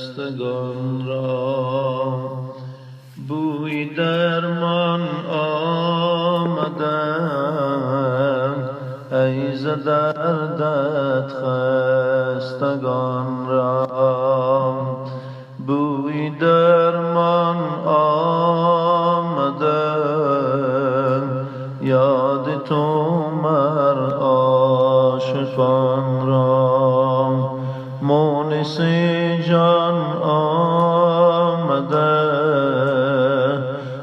خستگان را بوی درمان آمدند. ای ز دردت خستگان را بوی درمان آمدند. یاد تو مر عاشقان را مونس جان آمده.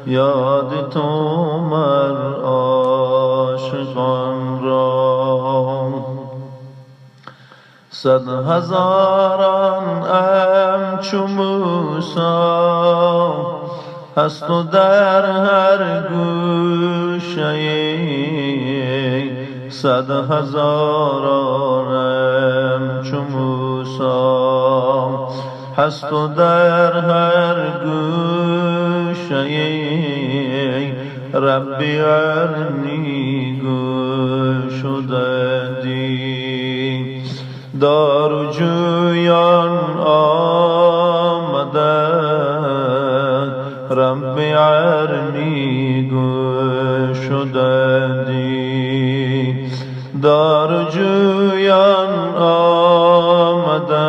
یاد تو مر عاشقان را صد هزاران همچو موسی هست و در هر گوشه. صد هزاران همچو موسی هست و در هر گوشه. ربی ارنی گشودندی داروجویان آمدند. ربی ارنی گشودندی داروجویان آمدند.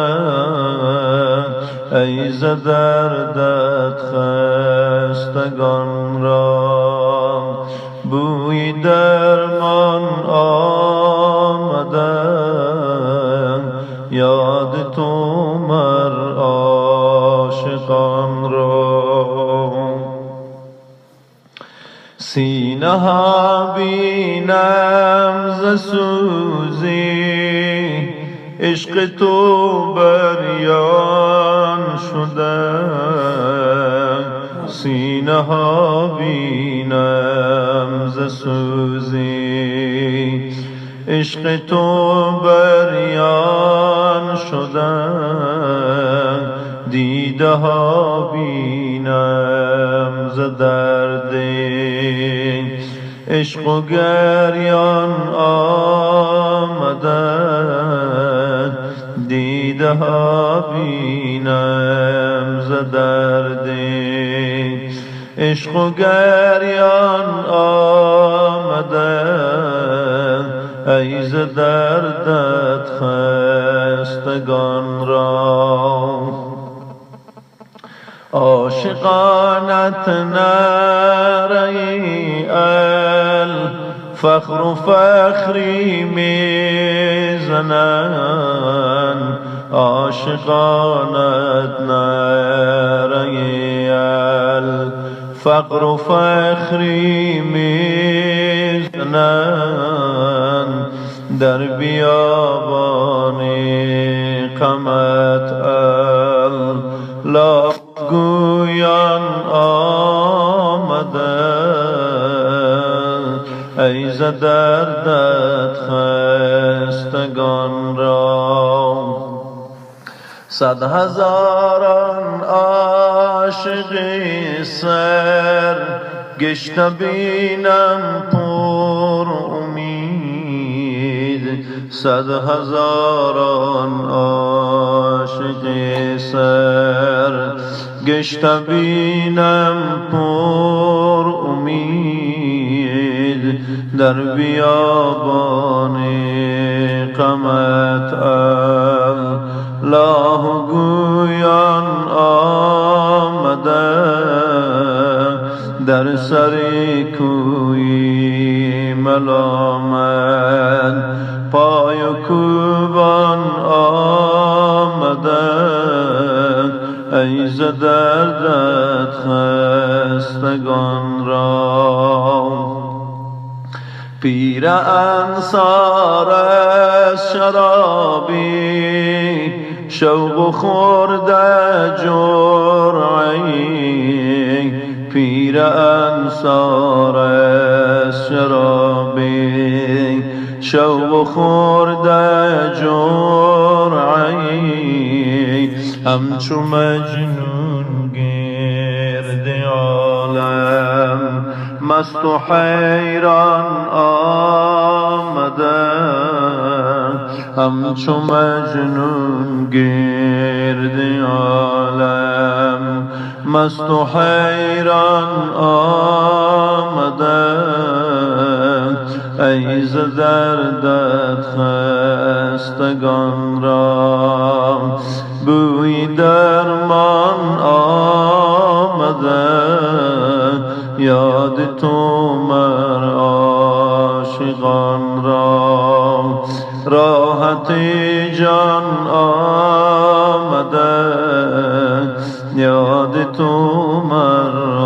ای ز دردت خستگان را بوی درمان آمدند. یاد تو مر عاشقان را سینه ها بینم ز سوزی عشق تو بریان شده. سینه ها بینم ز سوزی عشق تو بریان شده. دیده ها بینم ز درد عشق و گریان آمده. دیده ها بینم ز درد عشق و گریان آمده. ای ز دردت خستگان را عاشقانت نره الفخر و فخری میزنن. عاشقانت نره الفقر و فخری میزنن. در بیابان قمت الله گویان آمده. ای ز دردت خستگان را صد هزاران عاشقی سر گشته بینم پر امید. صد هزاران عاشقی سر گشته بینم پر امید. در بیابان قمت الله گویان آمده. در سر کوی ملامت پای و کوبان آمده. ای ز دردت خستگان را پیر انصار از شرابی شوق خورده جرعی. پیر انصار از شرابی شوق خورده جرعی. همچو مجنون گرد عالم مست و حیران آمده. همچو مجنون گرد عالم مست و حیران آمده ای ز دردت خستگان را بوی درمان آمده یاد تو مر عاشقان را راحت جان آمده یاد تو مر